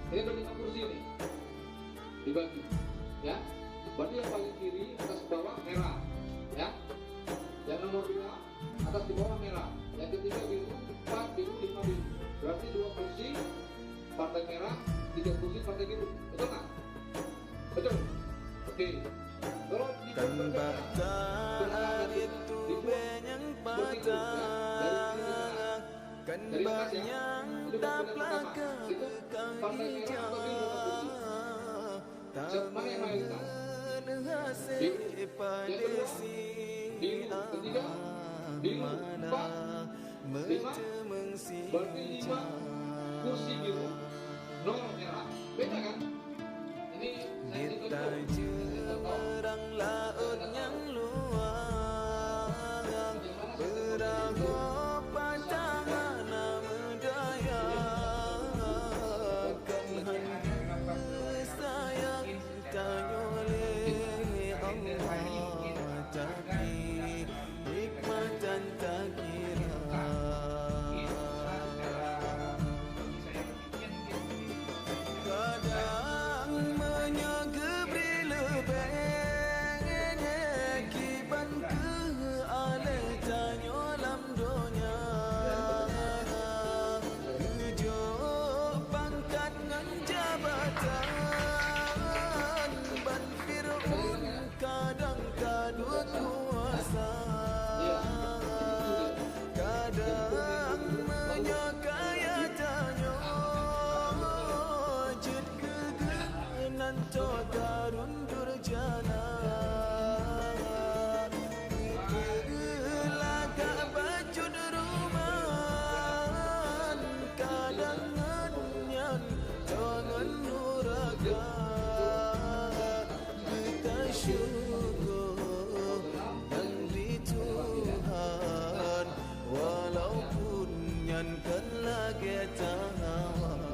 Ini ada 5 kursi nih, dibagi, ya. Berarti yang paling kiri atas bawah merah, ya. Yang nomor 2 atas di bawah merah. Yang ketiga biru, 4 biru, 5 biru. Berarti 2 kursi partai merah, 3 kursi partai biru. Betul nggak? Betul. Oke. Kalau di kan bataan itu benyang patah, kan banyak tak pelakar kang hijau, tak menhasil pada si amana mencemeng si kursi biru, 0 merah. Beda kan? Ini kita jemerang laut yang luas, perahu pantangan medaya, kan hanya sayang tanya oleh Allah, tapi hikmah dan tak kira. Kadang menyagebri lebih kiban ke alih tanya lam dunia, tujuh pangkat ngan jabatan ban Fir'aun kadang kadut kuasa, kadang menyakaya tanya nanto darun durjana, laga bajud ruman kadang nganyan jangan nuraga, kita syukur dan di Tuhan walaupun yang kan lagi tahawan.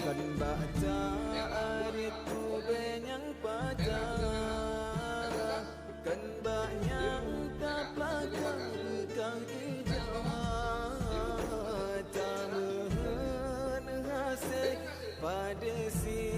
Kan baca itu benyang patah, kan banyak tak pelakar kang hijau, tak menhasil pada si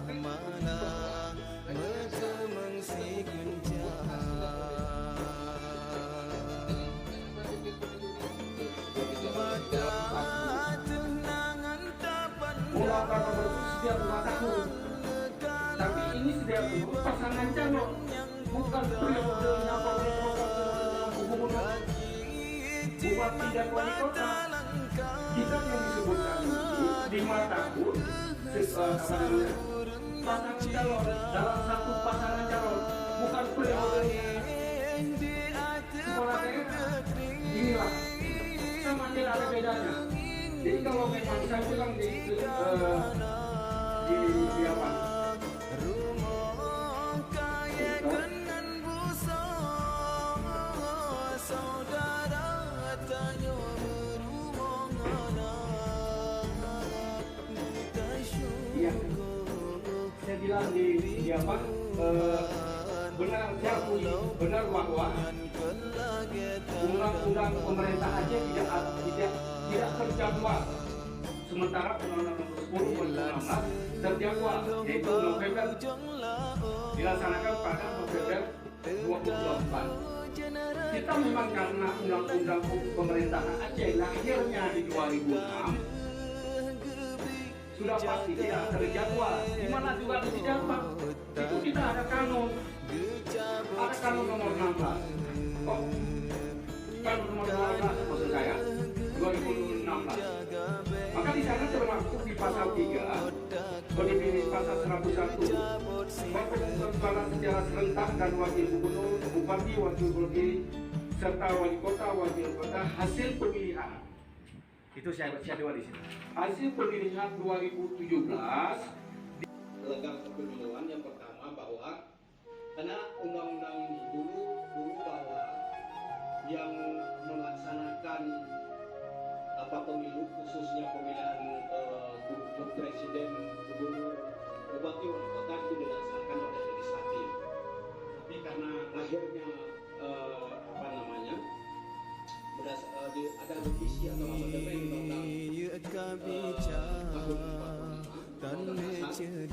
amanah mencemeng si melakukan produksi setiap rumah takut. Tapi ini setiap pasangan calon, bukan periodenya gubernur, bupati dan wali kota. Jika yang disebutkan di 5 tahun pasangan calon dalam satu pasangan calon, bukan periodenya kepala daerah. Inilah sama tidak ada bedanya. Jadi kalau memang saya bilang di apa? Rumah kaya kenan busa, saudara tanya berumah anak, kita syukur. Saya bilang di apa? Benar saya akui, benar bahwa undang-undang pemerintah Aceh tidak terjadwal. Sementara Undang-Undang Nomor 10 2016 terjadwal, yaitu November, dilaksanakan pada November 2024. Kita memang karena Undang-Undang pemerintahan Aceh lahirnya di 2006 sudah pasti tidak terjadwal. Di mana juga terjadwal itu tidak ada kanun. Ada kanun nomor 16. Oh, kanun nomor 12 maksud saya 2016. Maka di sana termasuk di pasal 3 berdiri pasal 101 bahwa pencalonan secara serentak dan wakil gubernur, bupati, wakil bupati serta wali kota, wakil kota hasil pemilihan Itu saya dewa di sini. Hasil pemilihan 2017 Legal kepemiluan yang pertama bahwa karena undang-undang ini dulu bahwa yang melaksanakan pemilu khususnya pemilihan presiden, gubernur, bupati, wali kota itu dilaksanakan oleh legislatif. Tapi karena lahirnya ada revisi atau amandemen undang-undang tahun 45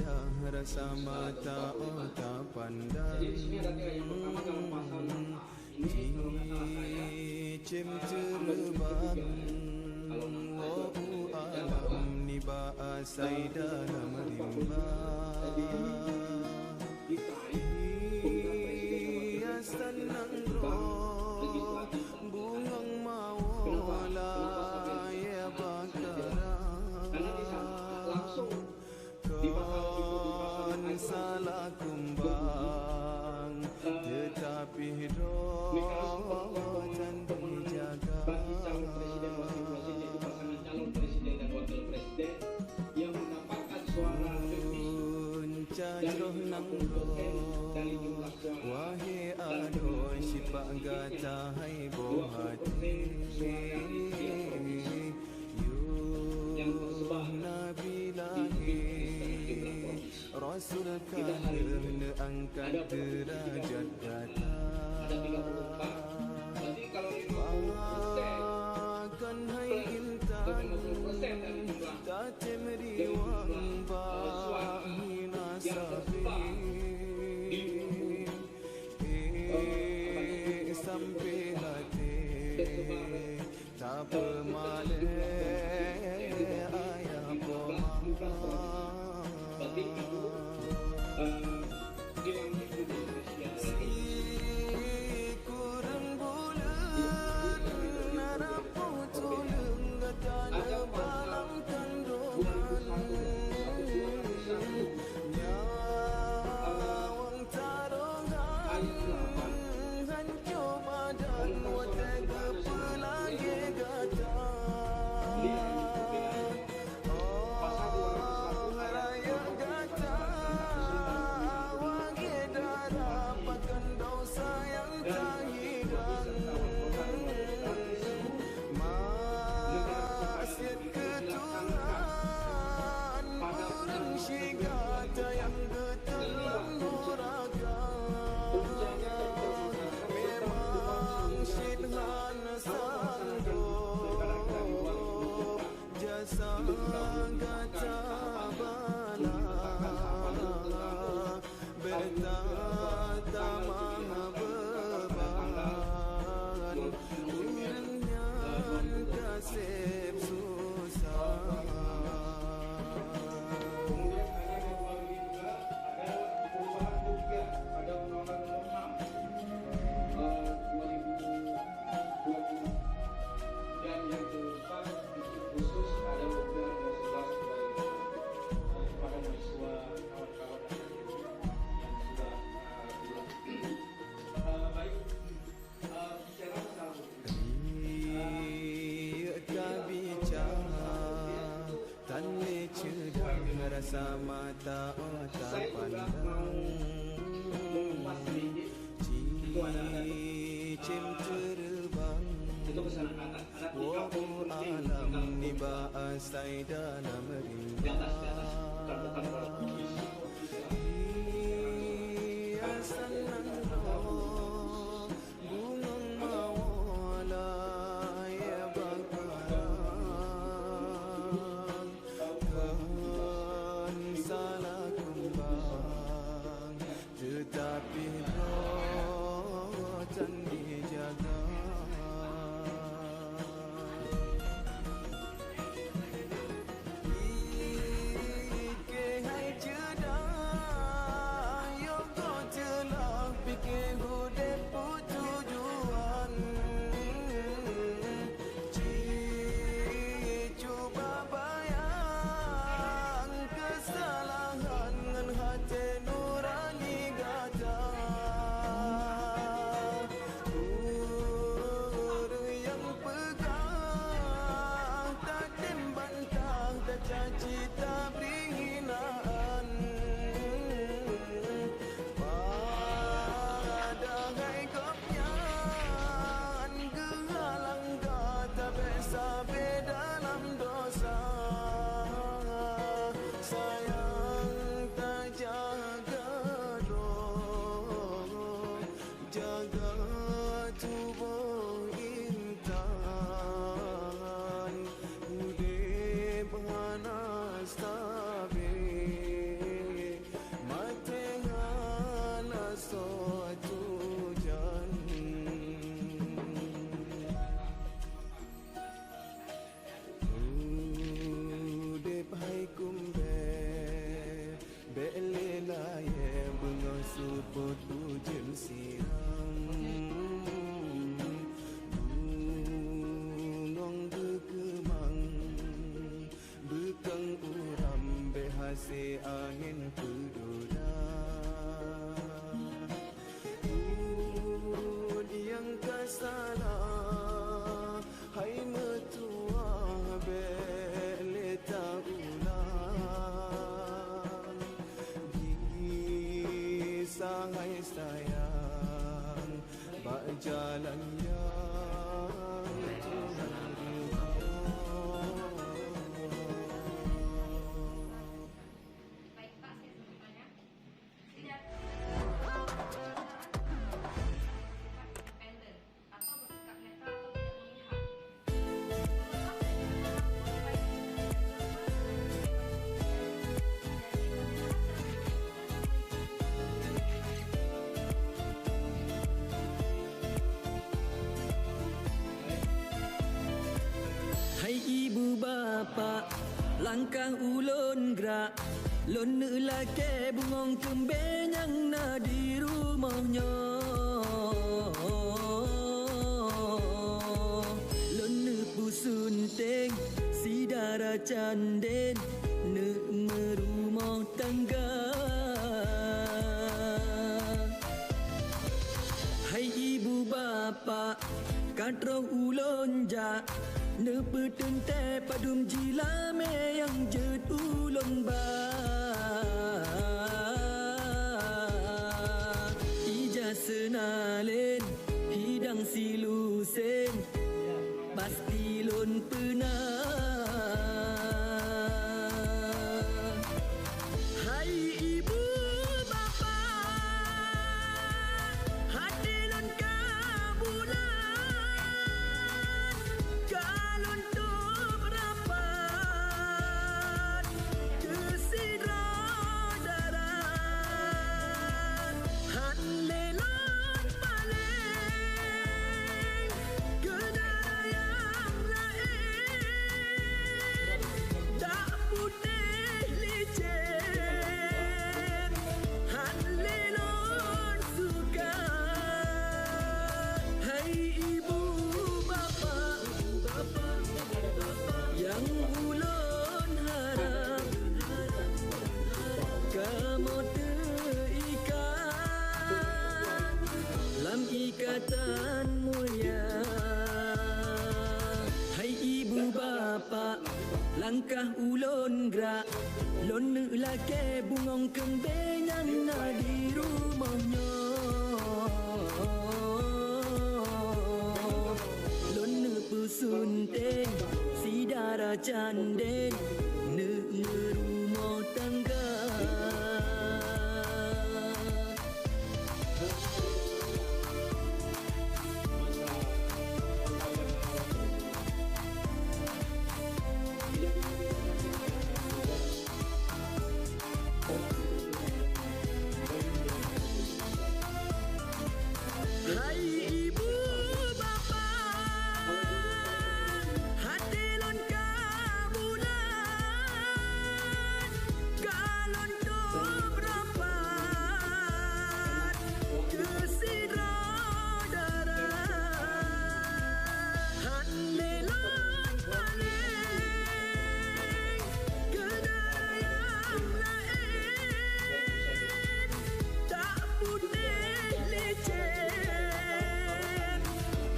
rasa mata otak pandang. Jadi di sini ada tiga. Yang pertama dalam pasal ini kalau nggak salah saya Terbang alam niba asai dalam rimba. Ia senang bungang mawala ya bakara. Kon salah kumbang tetapi dan dijaga. Bagi calon presiden, wakil presiden, itu pasangan calon presiden dan wakil presiden yang mendapatkan suara lebih dari 50% dari jumlah suara. Wahai aduh syipak gata hai bohati Yang tersebar Nabi di lahir Rasul kahir angkat derajat gata. ada 34. Berarti kalau 50% Akan hai intan 50% dari jumlah Tatim riwang bahina sabi sampai hati tak pemale ayah berarti itu dilantik di Indonesia. kurang bulan narapu tulung gatanya balang kandungan nyawang tarongan hancur badan watega pelagi gata raya gata wangi darah pakan dosa yang tak hilang maksiat ketuhan kurang syigata yang getelang nuraka memang syidhan sanggup jasa gata bala beta tamang beban urangnya kasih susah. kemudian ada melalui juga ada perubahan juga pada Undang-Undang Nomor 6 2020 dan yang keempat itu khusus ada Undang-Undang Nomor 11 kepada mahasiswa kawan-kawan dan yang sudah baik bicara masalah Tak bicara tanle cedang rasa mata otak Saya juga mau pandang mengupas sedikit cicim terbang itu kesana kata ada 3 Wahu poin penting alam niba asai dalam di atas bukan tulis. Ia senang bungang mawala ya bakara kan salah kumbang tetapi rotan dijaga. Ike hai Belela ye bengah support pujen siram Gunung berkemang Bekang uram berhasil angin pedula Yang kesalah Hai metua beleta ulang Kisah sayang Bak jalan yang Baik Pak, saya semuanya. Tidak independen atau bersikap netral atau tidak memihak. Hai ibu bapa, langkah ulun gerak Lon lelaki bungong kembang yang na di rumahnya Lon pusunting si darah canden ne merumah tangga Hai ibu bapa, kadro ulun ja ne petente padum jilame yang jed ulun ba Ija senalen hidang silusen pasti lun pernah Hai ibu bapa hati lun kabulan kalun tu berapat kesidra darat han lelon paling kedara yang lain tak putih licin han lelon suka Hai ibu bapa yang ulun harap kamu terikat lam ikatan mulia Hai ibu bapa langkah ulun gerak lon lelaki bungong kembang yang na di rumahnya lon pusunting si darah canden ne rumah tangga Hai ibu bapa hati lon kabulan kalon tu berapat kesidra darat han lelon paling kedara yang lain tak putih licin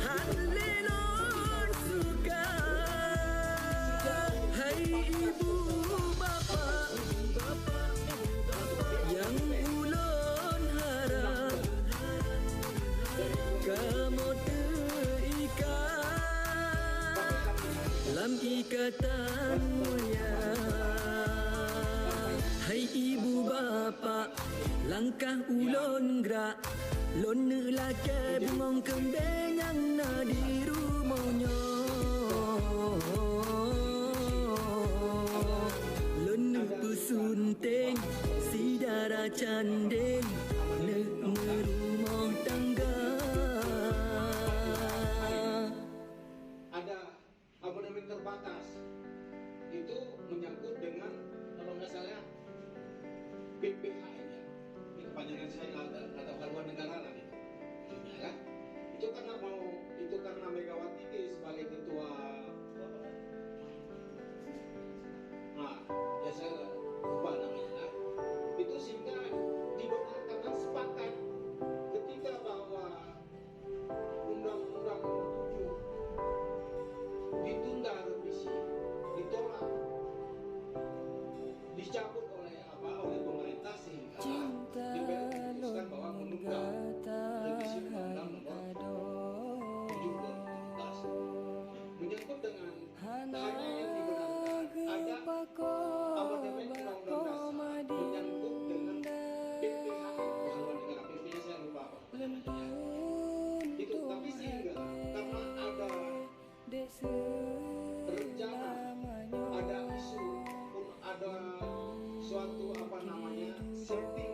han lelon suka Hai ibu bapa yang ulun harap kamu terikat lam ikatan mulia Hai ibu bapa langkah ulun gerak lon lelaki bungong kembang yang na di rumahnya lon pusunting si darah canden ne merumah tangga Ada abonemen terbatas itu menyangkut dengan kalau nggak salah PPHN ya, ini kepanjangan saya atau haluan negara lah gitu, ya kan? Itu karena Megawati sebagai ketua, ya saya lupa namanya lah. Itu sehingga dibenarkan dan sepakat ketika bahwa Undang-Undang 7 ditunda revisi, ditolak, dicabut oleh pemerintah sehingga DPR memutuskan bahwa menunda revisi Undang-Undang Nomor 7 2014 menyangkut dengan hanya yang dibenarkan ada amandemen Undang-Undang Dasar menyangkut dengan PPHN haluan negara, PP-nya saya lupa apa itu, tapi sehingga karena ada rencana, ada isu, ada suatu setting